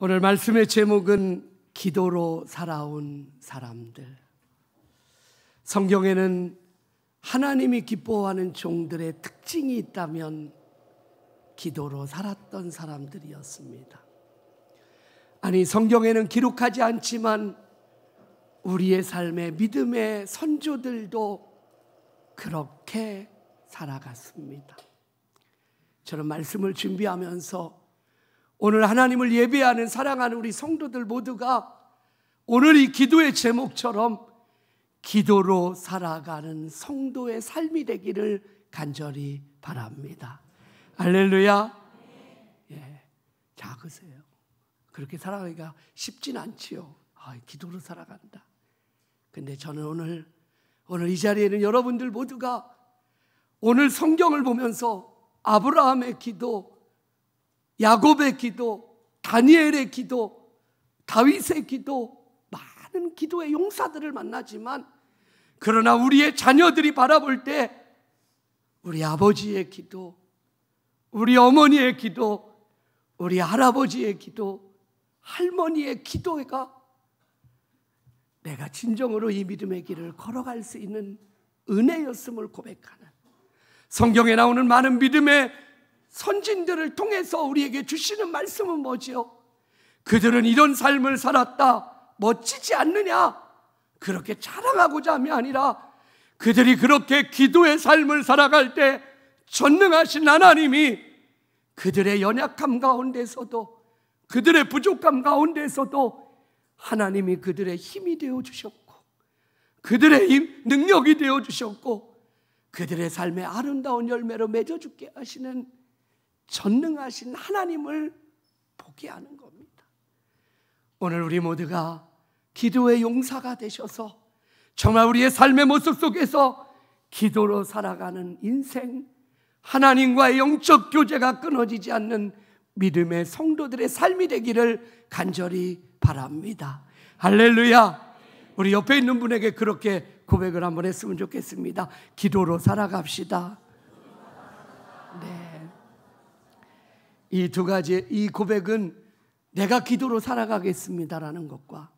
오늘 말씀의 제목은 기도로 살아온 사람들. 성경에는 하나님이 기뻐하는 종들의 특징이 있다면 기도로 살았던 사람들이었습니다. 아니, 성경에는 기록하지 않지만 우리의 삶의 믿음의 선조들도 그렇게 살아갔습니다. 저는 말씀을 준비하면서 오늘 하나님을 예배하는 사랑하는 우리 성도들 모두가 오늘 이 기도의 제목처럼 기도로 살아가는 성도의 삶이 되기를 간절히 바랍니다. 할렐루야. 예, 작으세요. 그렇게 살아가기가 쉽진 않지요. 기도로 살아간다. 근데 저는 오늘 이 자리에는 여러분들 모두가 오늘 성경을 보면서 아브라함의 기도, 야곱의 기도, 다니엘의 기도, 다윗의 기도, 많은 기도의 용사들을 만나지만 그러나 우리의 자녀들이 바라볼 때 우리 아버지의 기도, 우리 어머니의 기도, 우리 할아버지의 기도, 할머니의 기도가 내가 진정으로 이 믿음의 길을 걸어갈 수 있는 은혜였음을 고백하는, 성경에 나오는 많은 믿음의 선진들을 통해서 우리에게 주시는 말씀은 뭐지요? 그들은 이런 삶을 살았다, 멋지지 않느냐? 그렇게 자랑하고자 함이 아니라 그들이 그렇게 기도의 삶을 살아갈 때 전능하신 하나님이 그들의 연약함 가운데서도, 그들의 부족함 가운데서도 하나님이 그들의 힘이 되어주셨고, 그들의 능력이 되어주셨고, 그들의 삶의 아름다운 열매로 맺어주게 하시는 전능하신 하나님을 보게 하는 겁니다. 오늘 우리 모두가 기도의 용사가 되셔서 정말 우리의 삶의 모습 속에서 기도로 살아가는 인생, 하나님과의 영적 교제가 끊어지지 않는 믿음의 성도들의 삶이 되기를 간절히 바랍니다. 할렐루야. 우리 옆에 있는 분에게 그렇게 고백을 한번 했으면 좋겠습니다. 기도로 살아갑시다. 네. 이 두 가지, 이 고백은 내가 기도로 살아가겠습니다라는 것과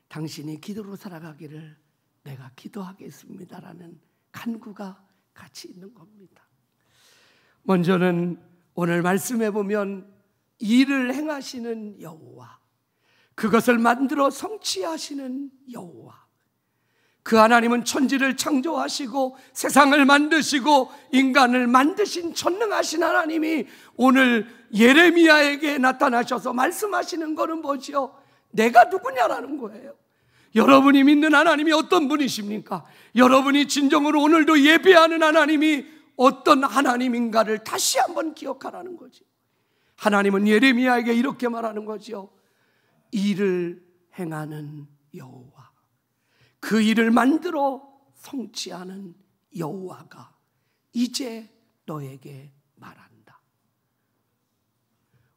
당신이 기도로 살아가기를 내가 기도하겠습니다라는 간구가 같이 있는 겁니다. 먼저는 오늘 말씀해 보면 일을 행하시는 여호와, 그것을 만들어 성취하시는 여호와, 그 하나님은 천지를 창조하시고 세상을 만드시고 인간을 만드신 전능하신 하나님이 오늘 예레미야에게 나타나셔서 말씀하시는 것은 뭐지요? 내가 누구냐라는 거예요. 여러분이 믿는 하나님이 어떤 분이십니까? 여러분이 진정으로 오늘도 예배하는 하나님이 어떤 하나님인가를 다시 한번 기억하라는 거죠. 하나님은 예레미야에게 이렇게 말하는 거죠. 일을 행하는 여호와, 그 일을 만들어 성취하는 여호와가 이제 너에게 말한다.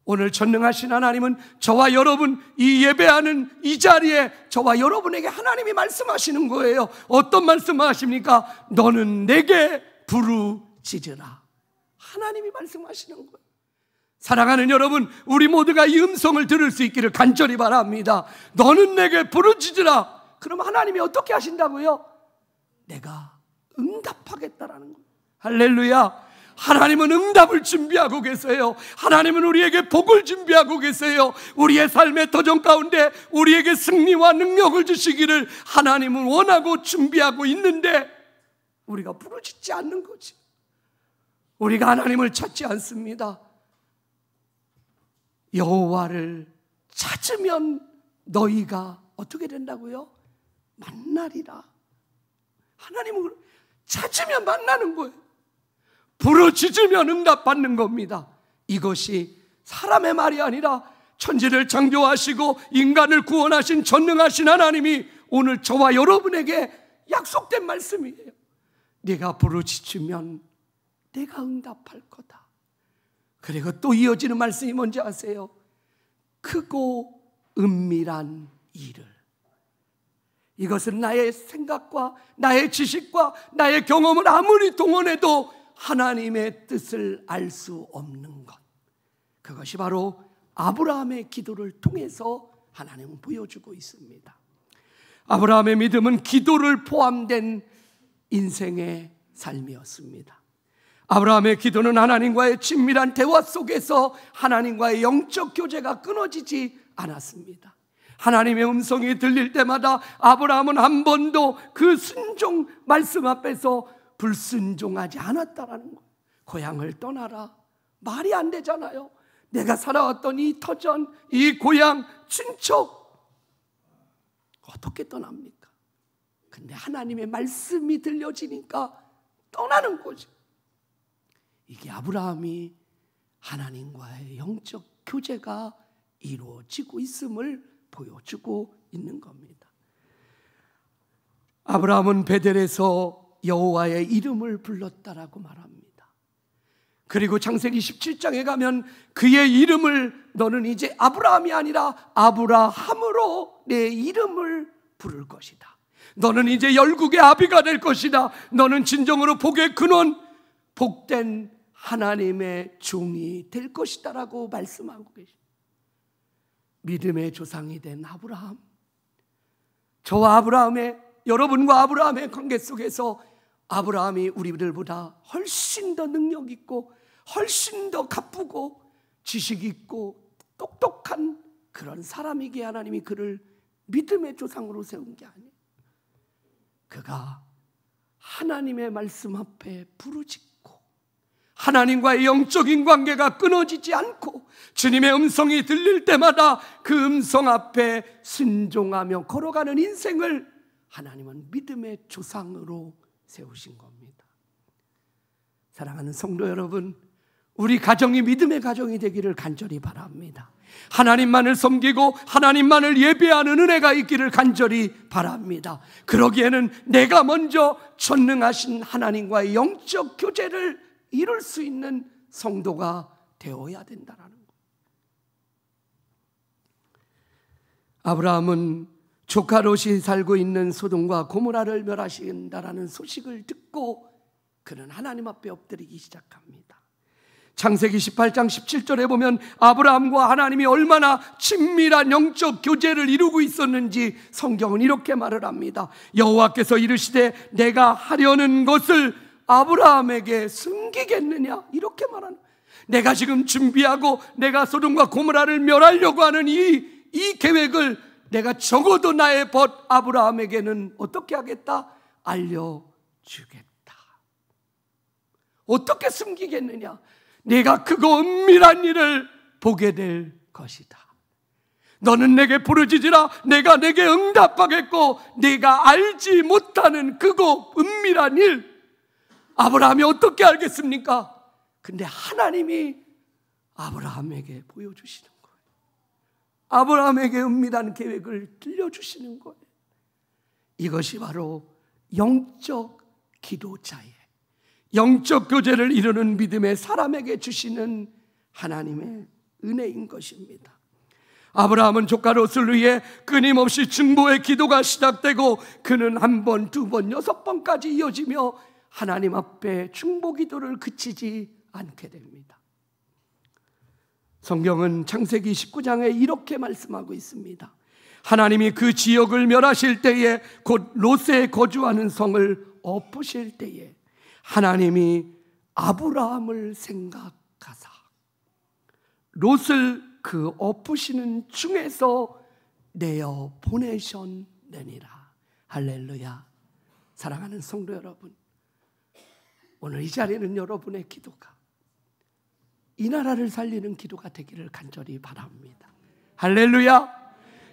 오늘 전능하신 하나님은 저와 여러분 이 예배하는 이 자리에 저와 여러분에게 하나님이 말씀하시는 거예요. 어떤 말씀을 하십니까? 너는 내게 부르짖으라. 하나님이 말씀하시는 거예요. 사랑하는 여러분, 우리 모두가 이 음성을 들을 수 있기를 간절히 바랍니다. 너는 내게 부르짖으라. 그럼 하나님이 어떻게 하신다고요? 내가 응답하겠다라는 거예요. 할렐루야. 하나님은 응답을 준비하고 계세요. 하나님은 우리에게 복을 준비하고 계세요. 우리의 삶의 도전 가운데 우리에게 승리와 능력을 주시기를 하나님은 원하고 준비하고 있는데 우리가 부르짖지 않는 거지. 우리가 하나님을 찾지 않습니다. 여호와를 찾으면 너희가 어떻게 된다고요? 만나리라. 하나님을 찾으면 만나는 거예요. 부르짖으면 응답받는 겁니다. 이것이 사람의 말이 아니라 천지를 창조하시고 인간을 구원하신 전능하신 하나님이 오늘 저와 여러분에게 약속된 말씀이에요. 네가 부르짖으면 내가 응답할 거다. 그리고 또 이어지는 말씀이 뭔지 아세요? 크고 은밀한 일을, 이것은 나의 생각과 나의 지식과 나의 경험을 아무리 동원해도 하나님의 뜻을 알 수 없는 것, 그것이 바로 아브라함의 기도를 통해서 하나님은 보여주고 있습니다. 아브라함의 믿음은 기도를 포함된 인생의 삶이었습니다. 아브라함의 기도는 하나님과의 친밀한 대화 속에서 하나님과의 영적 교제가 끊어지지 않았습니다. 하나님의 음성이 들릴 때마다 아브라함은 한 번도 그 순종 말씀 앞에서 불순종하지 않았다라는 거예요. 고향을 떠나라. 말이 안 되잖아요. 내가 살아왔던 이 터전, 이 고향, 친척 어떻게 떠납니까? 근데 하나님의 말씀이 들려지니까 떠나는 거지. 이게 아브라함이 하나님과의 영적 교제가 이루어지고 있음을 보여주고 있는 겁니다. 아브라함은 베델에서 여호와의 이름을 불렀다라고 말합니다. 그리고 창세기 17장에 가면 그의 이름을 너는 이제 아브라함이 아니라 아브라함으로 내 이름을 부를 것이다. 너는 이제 열국의 아비가 될 것이다. 너는 진정으로 복의 근원, 복된 하나님의 종이 될 것이다 라고 말씀하고 계십니다. 믿음의 조상이 된 아브라함, 저와 아브라함의, 여러분과 아브라함의 관계 속에서 아브라함이 우리들보다 훨씬 더 능력 있고 훨씬 더 가쁘고 지식 있고 똑똑한 그런 사람이기에 하나님이 그를 믿음의 조상으로 세운 게 아니에요. 그가 하나님의 말씀 앞에 부르짖고 하나님과의 영적인 관계가 끊어지지 않고 주님의 음성이 들릴 때마다 그 음성 앞에 순종하며 걸어가는 인생을 하나님은 믿음의 조상으로 세우신 겁니다. 사랑하는 성도 여러분, 우리 가정이 믿음의 가정이 되기를 간절히 바랍니다. 하나님만을 섬기고 하나님만을 예배하는 은혜가 있기를 간절히 바랍니다. 그러기에는 내가 먼저 전능하신 하나님과의 영적 교제를 이룰 수 있는 성도가 되어야 된다는 것. 아브라함은 조카 롯이 살고 있는 소돔과 고모라를 멸하신다라는 소식을 듣고 그는 하나님 앞에 엎드리기 시작합니다. 창세기 18장 17절에 보면 아브라함과 하나님이 얼마나 친밀한 영적 교제를 이루고 있었는지 성경은 이렇게 말을 합니다. 여호와께서 이르시되 내가 하려는 것을 아브라함에게 숨기겠느냐, 이렇게 말하는, 내가 지금 준비하고 내가 소돔과 고모라를 멸하려고 하는 이 계획을 내가 적어도 나의 벗 아브라함에게는 어떻게 하겠다? 알려주겠다. 어떻게 숨기겠느냐? 내가 크고 은밀한 일을 보게 될 것이다. 너는 내게 부르짖으라. 내가 내게 응답하겠고 네가 알지 못하는 크고 은밀한 일, 아브라함이 어떻게 알겠습니까? 근데 하나님이 아브라함에게 보여주시는 거예요. 아브라함에게 은밀한 계획을 들려주시는 거예요. 이것이 바로 영적 기도자의, 영적 교제를 이루는 믿음의 사람에게 주시는 하나님의 은혜인 것입니다. 아브라함은 조카 롯을 위해 끊임없이 중보의 기도가 시작되고 그는 한 번, 두 번, 6번까지 이어지며 하나님 앞에 중보 기도를 그치지 않게 됩니다. 성경은 창세기 19장에 이렇게 말씀하고 있습니다. 하나님이 그 지역을 멸하실 때에, 곧 롯에 거주하는 성을 엎으실 때에 하나님이 아브라함을 생각하사 롯을 그 엎으시는 중에서 내어 보내셨느니라. 할렐루야. 사랑하는 성도 여러분, 오늘 이 자리는 여러분의 기도가 이 나라를 살리는 기도가 되기를 간절히 바랍니다. 할렐루야.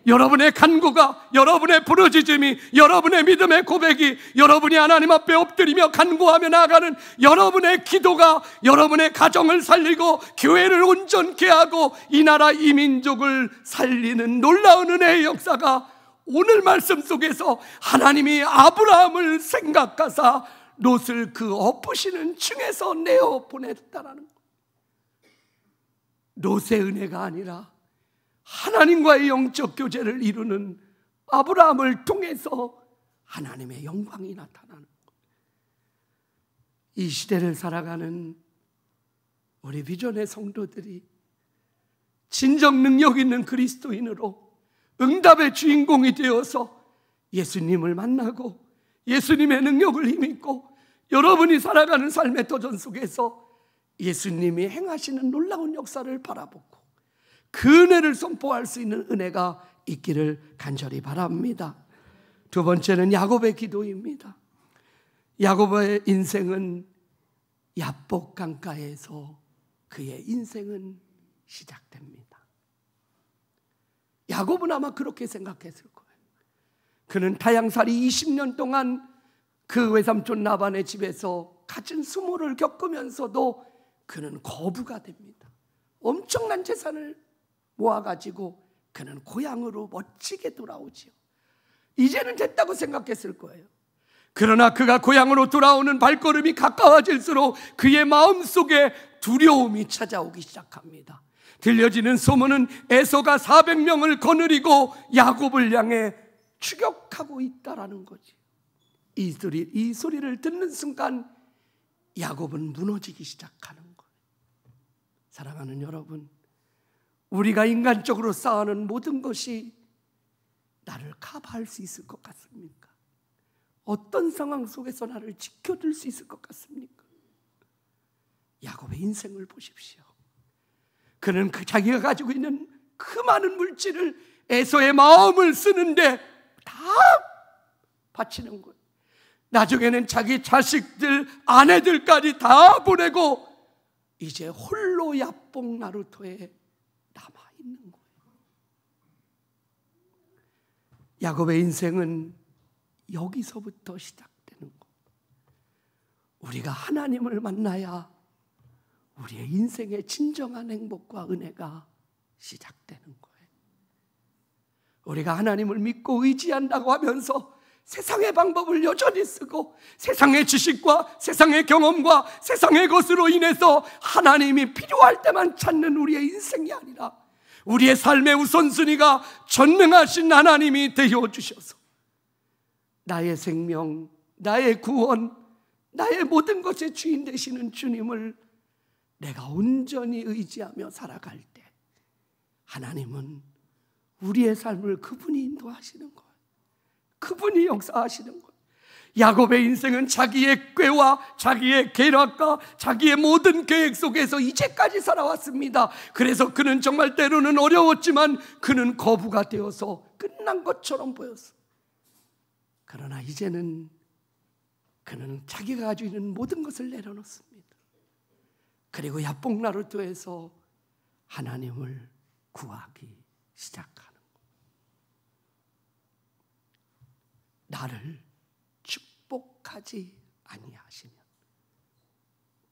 여러분의 간구가, 여러분의 부르짖음이, 여러분의 믿음의 고백이, 여러분이 하나님 앞에 엎드리며 간구하며 나아가는 여러분의 기도가 여러분의 가정을 살리고 교회를 온전케 하고 이 나라 이 민족을 살리는 놀라운 은혜의 역사가 오늘 말씀 속에서 하나님이 아브라함을 생각하사 롯을 그 엎으시는 층에서 내어 보냈다라는 것. 롯의 은혜가 아니라 하나님과의 영적 교제를 이루는 아브라함을 통해서 하나님의 영광이 나타나는 것. 이 시대를 살아가는 우리 비전의 성도들이 진정 능력 있는 그리스도인으로 응답의 주인공이 되어서 예수님을 만나고 예수님의 능력을 힘입고 여러분이 살아가는 삶의 도전 속에서 예수님이 행하시는 놀라운 역사를 바라보고 그 은혜를 선포할 수 있는 은혜가 있기를 간절히 바랍니다. 두 번째는 야곱의 기도입니다. 야곱의 인생은 야복 강가에서 그의 인생은 시작됩니다. 야곱은 아마 그렇게 생각했을 거예요. 그는 타향살이 20년 동안 그 외삼촌 라반의 집에서 갖은 수모를 겪으면서도 그는 거부가 됩니다. 엄청난 재산을 모아가지고 그는 고향으로 멋지게 돌아오지요. 이제는 됐다고 생각했을 거예요. 그러나 그가 고향으로 돌아오는 발걸음이 가까워질수록 그의 마음속에 두려움이 찾아오기 시작합니다. 들려지는 소문은 에서가 400명을 거느리고 야곱을 향해 추격하고 있다라는 거지. 이 소리를 듣는 순간 야곱은 무너지기 시작하는 거예요. 사랑하는 여러분, 우리가 인간적으로 쌓아놓은 모든 것이 나를 커버할 수 있을 것 같습니까? 어떤 상황 속에서 나를 지켜줄 수 있을 것 같습니까? 야곱의 인생을 보십시오. 그는 자기가 가지고 있는 그 많은 물질을 에서의 마음을 쓰는데 다 바치는 거예요. 나중에는 자기 자식들, 아내들까지 다 보내고 이제 홀로 야복 나루토에 남아있는 거예요. 야곱의 인생은 여기서부터 시작되는 거예요. 우리가 하나님을 만나야 우리의 인생의 진정한 행복과 은혜가 시작되는 거예요. 우리가 하나님을 믿고 의지한다고 하면서 세상의 방법을 여전히 쓰고 세상의 지식과 세상의 경험과 세상의 것으로 인해서 하나님이 필요할 때만 찾는 우리의 인생이 아니라 우리의 삶의 우선순위가 전능하신 하나님이 되어주셔서 나의 생명, 나의 구원, 나의 모든 것의 주인 되시는 주님을 내가 온전히 의지하며 살아갈 때 하나님은 우리의 삶을 그분이 인도하시는 거예요. 그분이 역사하시는 거예요. 야곱의 인생은 자기의 꾀와 자기의 계략과 자기의 모든 계획 속에서 이제까지 살아왔습니다. 그래서 그는 정말 때로는 어려웠지만 그는 거부가 되어서 끝난 것처럼 보였어요. 그러나 이제는 그는 자기가 가지고 있는 모든 것을 내려놓습니다. 그리고 야복 나루토에서 하나님을 구하기 시작하는 거예요. 나를 축복하지 아니하시면,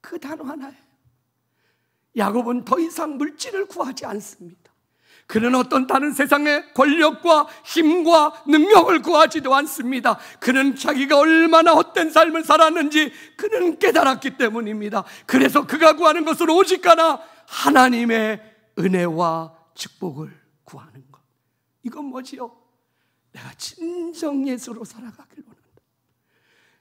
그 단어 하나예요. 야곱은 더 이상 물질을 구하지 않습니다. 그는 어떤 다른 세상의 권력과 힘과 능력을 구하지도 않습니다. 그는 자기가 얼마나 헛된 삶을 살았는지 그는 깨달았기 때문입니다. 그래서 그가 구하는 것은 오직 하나, 하나님의 은혜와 축복을 구하는 것. 이건 뭐지요? 내가 진정 예수로 살아가길 원한다.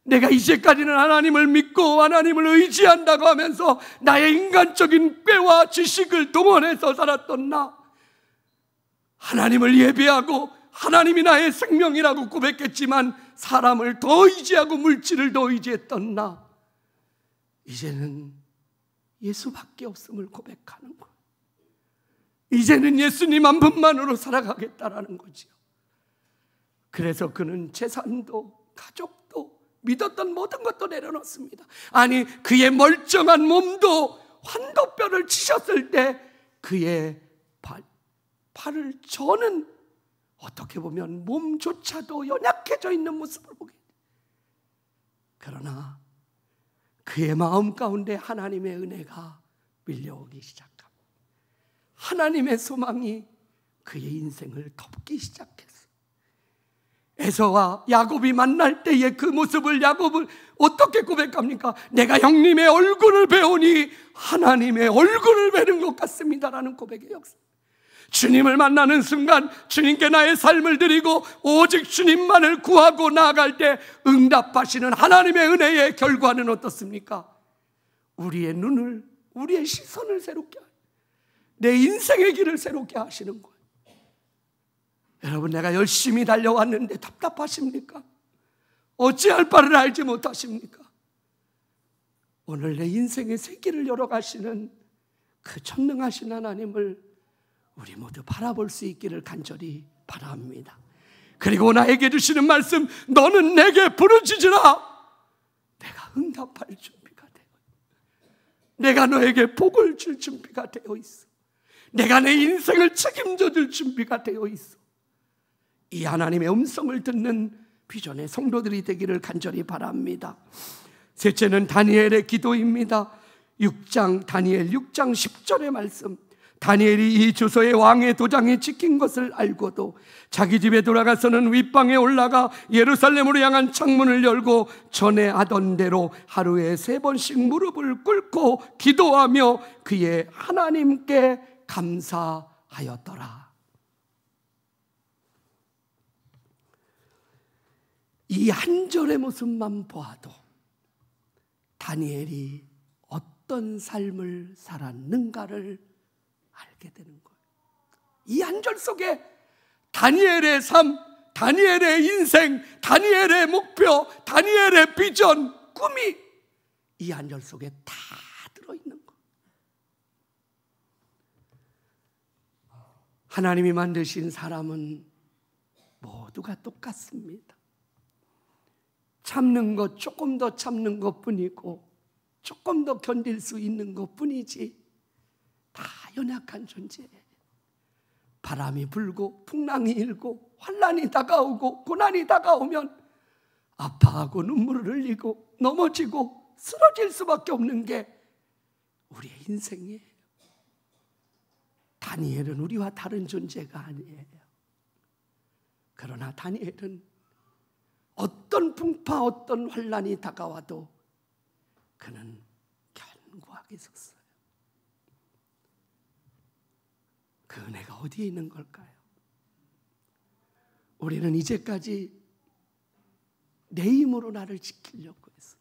내가 이제까지는 하나님을 믿고 하나님을 의지한다고 하면서 나의 인간적인 꾀와 지식을 동원해서 살았던 나, 하나님을 예배하고 하나님이 나의 생명이라고 고백했지만 사람을 더 의지하고 물질을 더 의지했던 나, 이제는 예수밖에 없음을 고백하는 거예요. 이제는 예수님 한 분만으로 살아가겠다라는 거지요. 그래서 그는 재산도 가족도 믿었던 모든 것도 내려놓습니다. 아니, 그의 멀쩡한 몸도 환도뼈를 치셨을 때 그의 팔을 저는 어떻게 보면 몸조차도 연약해져 있는 모습을 보게 돼요. 그러나 그의 마음 가운데 하나님의 은혜가 밀려오기 시작합니다. 하나님의 소망이 그의 인생을 덮기 시작했어요. 에서와 야곱이 만날 때의 그 모습을 야곱은 어떻게 고백합니까? 내가 형님의 얼굴을 배우니 하나님의 얼굴을 뵈는 것 같습니다라는 고백의 역사. 주님을 만나는 순간 주님께 나의 삶을 드리고 오직 주님만을 구하고 나아갈 때 응답하시는 하나님의 은혜의 결과는 어떻습니까? 우리의 눈을, 우리의 시선을 새롭게 하는, 내 인생의 길을 새롭게 하시는 거예요. 여러분, 내가 열심히 달려왔는데 답답하십니까? 어찌할 바를 알지 못하십니까? 오늘 내 인생의 새 길을 열어가시는 그 전능하신 하나님을 우리 모두 바라볼 수 있기를 간절히 바랍니다. 그리고 나에게 주시는 말씀, 너는 내게 부르짖으라. 내가 응답할 준비가 되어 있어. 내가 너에게 복을 줄 준비가 되어 있어. 내가 내 인생을 책임져 줄 준비가 되어 있어. 이 하나님의 음성을 듣는 비전의 성도들이 되기를 간절히 바랍니다. 셋째는 다니엘의 기도입니다. 다니엘 6장 10절의 말씀. 다니엘이 이 주소의 왕의 도장이 찍힌 것을 알고도 자기 집에 돌아가서는 윗방에 올라가 예루살렘으로 향한 창문을 열고 전에 하던 대로 하루에 3번씩 무릎을 꿇고 기도하며 그의 하나님께 감사하였더라. 이 한 절의 모습만 보아도 다니엘이 어떤 삶을 살았는가를 알게 되는 거예요. 이 한 절 속에 다니엘의 삶, 다니엘의 인생, 다니엘의 목표, 다니엘의 비전, 꿈이 이 한 절 속에 다 들어있는 거예요. 하나님이 만드신 사람은 모두가 똑같습니다. 참는 것, 조금 더 참는 것 뿐이고 조금 더 견딜 수 있는 것 뿐이지 다 연약한 존재예요. 바람이 불고 풍랑이 일고 환난이 다가오고 고난이 다가오면 아파하고 눈물을 흘리고 넘어지고 쓰러질 수밖에 없는 게 우리의 인생이에요. 다니엘은 우리와 다른 존재가 아니에요. 그러나 다니엘은 어떤 풍파, 어떤 환난이 다가와도 그는 견고하게 섰어요. 그 은혜가 어디에 있는 걸까요? 우리는 이제까지 내 힘으로 나를 지키려고 했어.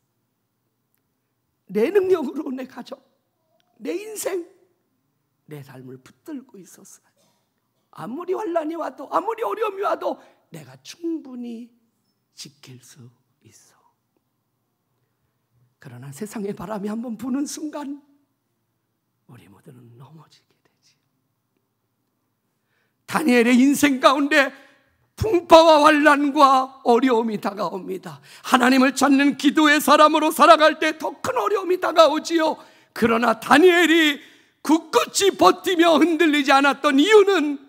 내 능력으로 내 가족, 내 인생, 내 삶을 붙들고 있었어요. 아무리 환난이 와도, 아무리 어려움이 와도 내가 충분히 지킬 수 있어. 그러나 세상의 바람이 한번 부는 순간 우리 모두는 넘어지게 되지. 다니엘의 인생 가운데 풍파와 환난과 어려움이 다가옵니다. 하나님을 찾는 기도의 사람으로 살아갈 때 더 큰 어려움이 다가오지요. 그러나 다니엘이 굳굳이 버티며 흔들리지 않았던 이유는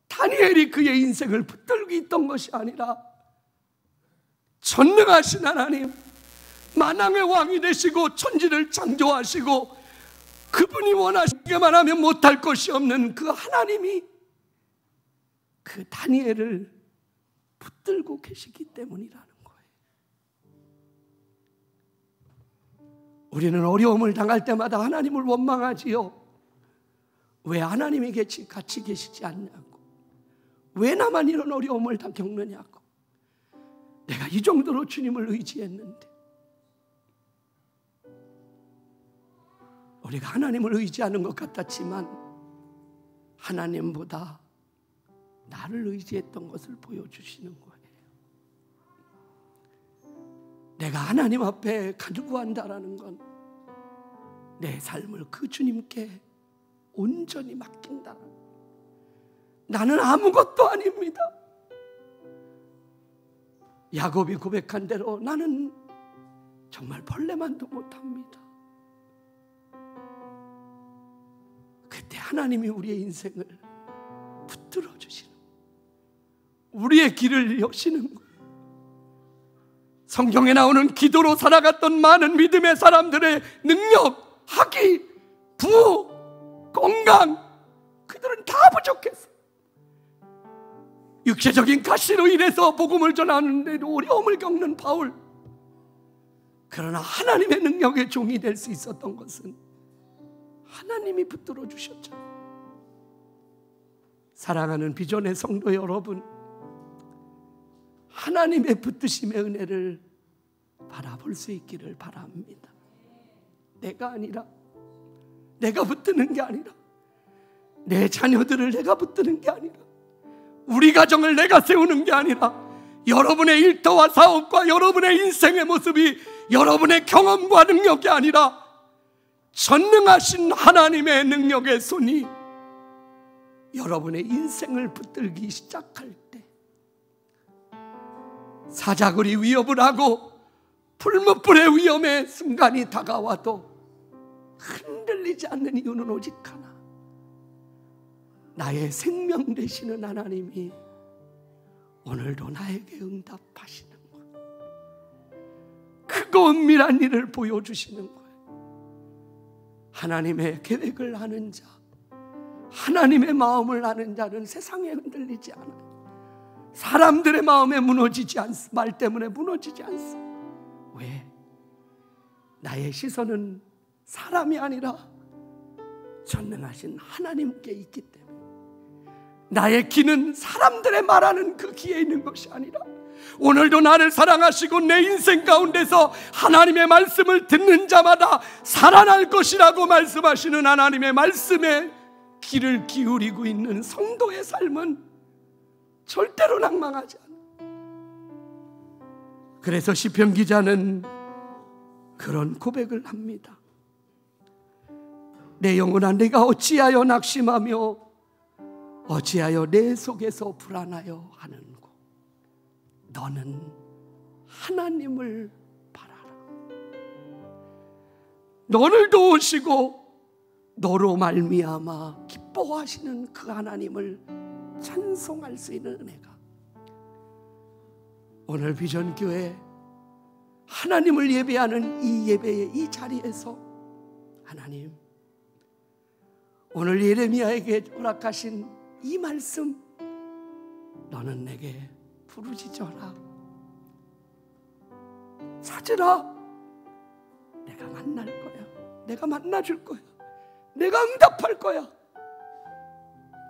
다니엘이 그의 인생을 붙들고 있던 것이 아니라 전능하신 하나님, 만왕의 왕이 되시고 천지를 창조하시고 그분이 원하시기만 하면 못할 것이 없는 그 하나님이 그 다니엘을 붙들고 계시기 때문이라는 거예요. 우리는 어려움을 당할 때마다 하나님을 원망하지요. 왜 하나님이 같이 계시지 않냐고, 왜 나만 이런 어려움을 다 겪느냐고. 내가 이 정도로 주님을 의지했는데. 우리가 하나님을 의지하는 것 같았지만 하나님보다 나를 의지했던 것을 보여주시는 거예요. 내가 하나님 앞에 간구한다라는 건 내 삶을 그 주님께 온전히 맡긴다. 나는 아무것도 아닙니다. 야곱이 고백한 대로 나는 정말 벌레만도 못합니다. 그때 하나님이 우리의 인생을 붙들어 주시는, 우리의 길을 여시는 거예요. 성경에 나오는 기도로 살아갔던 많은 믿음의 사람들의 능력, 학위, 부호, 건강, 그들은 다 부족했어. 육체적인 가시로 인해서 복음을 전하는데도 어려움을 겪는 바울. 그러나 하나님의 능력의 종이 될 수 있었던 것은 하나님이 붙들어 주셨죠. 사랑하는 비전의 성도 여러분, 하나님의 붙드심의 은혜를 바라볼 수 있기를 바랍니다. 내가 붙드는 게 아니라 내 자녀들을 내가 붙드는 게 아니라, 우리 가정을 내가 세우는 게 아니라, 여러분의 일터와 사업과 여러분의 인생의 모습이 여러분의 경험과 능력이 아니라 전능하신 하나님의 능력의 손이 여러분의 인생을 붙들기 시작할 때, 사자굴이 위협을 하고 풀무불의 위험의 순간이 다가와도 흔들리지 않는 이유는 오직 하나, 나의 생명 되시는 하나님이 오늘도 나에게 응답하시는 거예요. 크고 은밀한 일을 보여주시는 거예요. 하나님의 계획을 아는 자, 하나님의 마음을 아는 자는 세상에 흔들리지 않아요. 사람들의 마음에 무너지지 않습니다. 말 때문에 무너지지 않습니다. 왜? 나의 시선은 사람이 아니라 전능하신 하나님께 있기 때문에, 나의 귀는 사람들의 말하는 그 귀에 있는 것이 아니라, 오늘도 나를 사랑하시고 내 인생 가운데서 하나님의 말씀을 듣는 자마다 살아날 것이라고 말씀하시는 하나님의 말씀에 귀를 기울이고 있는 성도의 삶은 절대로 낭망하지 않아요. 그래서 시편 기자는 그런 고백을 합니다. 내 영혼아, 내가 어찌하여 낙심하며 어찌하여 내 속에서 불안하여 하는고. 너는 하나님을 바라라. 너를 도우시고 너로 말미암아 기뻐하시는 그 하나님을 찬송할 수 있는 은혜가, 오늘 비전교회 하나님을 예배하는 이 예배의 이 자리에서, 하나님, 오늘 예레미야에게 허락하신 이 말씀, 너는 내게 부르짖어라, 찾으라, 내가 만날 거야, 내가 만나줄 거야, 내가 응답할 거야.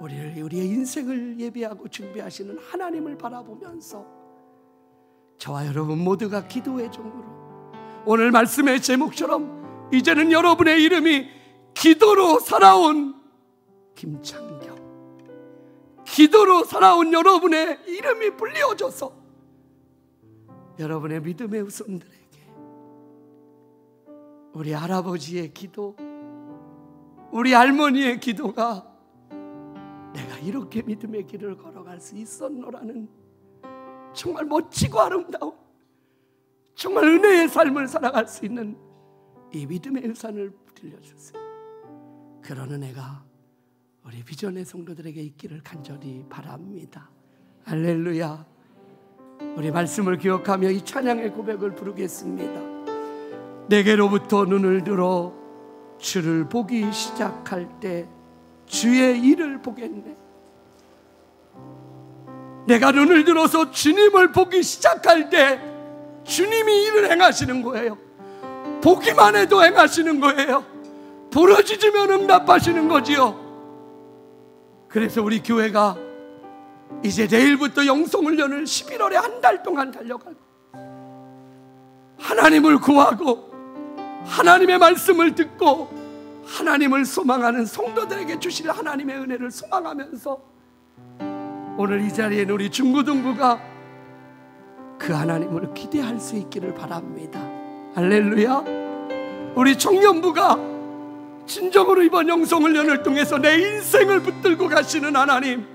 우리의 인생을 예배하고 준비하시는 하나님을 바라보면서 저와 여러분 모두가 기도의 종으로, 오늘 말씀의 제목처럼 이제는 여러분의 이름이 기도로 살아온 김창경, 기도로 살아온 여러분의 이름이 불리워져서 여러분의 믿음의 후손들에게 우리 할아버지의 기도, 우리 할머니의 기도가 내가 이렇게 믿음의 길을 걸어갈 수 있었노라는 정말 멋지고 아름다운, 정말 은혜의 삶을 살아갈 수 있는 이 믿음의 유산을 들려주세요. 그런 은혜가 우리 비전의 성도들에게 있기를 간절히 바랍니다. 할렐루야. 우리 말씀을 기억하며 이 찬양의 고백을 부르겠습니다. 내게로부터 눈을 들어 주를 보기 시작할 때 주의 일을 보겠네. 내가 눈을 들어서 주님을 보기 시작할 때 주님이 일을 행하시는 거예요. 보기만 해도 행하시는 거예요. 부르짖으면 응답하시는 거지요. 그래서 우리 교회가 이제 내일부터 영성훈련을 11월에 한 달 동안 달려가고, 하나님을 구하고 하나님의 말씀을 듣고 하나님을 소망하는 성도들에게 주실 하나님의 은혜를 소망하면서, 오늘 이 자리에는 우리 중고등부가 그 하나님을 기대할 수 있기를 바랍니다. 할렐루야. 우리 청년부가 진정으로 이번 영성훈련을 통해서 내 인생을 붙들고 가시는 하나님,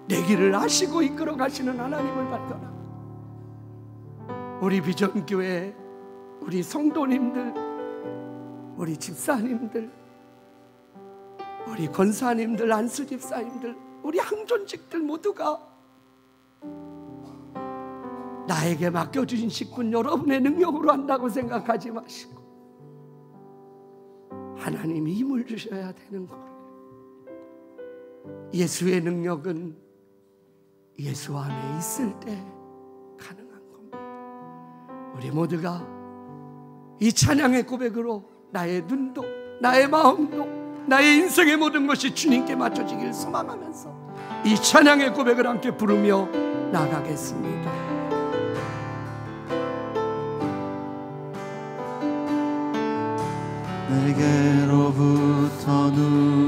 내 길을 아시고 이끌어 가시는 하나님을 발견하고, 우리 비전교회 우리 성도님들, 우리 집사님들, 우리 권사님들, 안수집사님들, 우리 항존직들 모두가 나에게 맡겨주신 직분 여러분의 능력으로 한다고 생각하지 마시고 하나님이 힘을 주셔야 되는 거예요. 예수의 능력은 예수 안에 있을 때 가능한 겁니다. 우리 모두가 이 찬양의 고백으로 나의 눈도, 나의 마음도, 나의 인생의 모든 것이 주님께 맞춰지길 소망하면서 이 찬양의 고백을 함께 부르며 나가겠습니다. 내게로부터 눈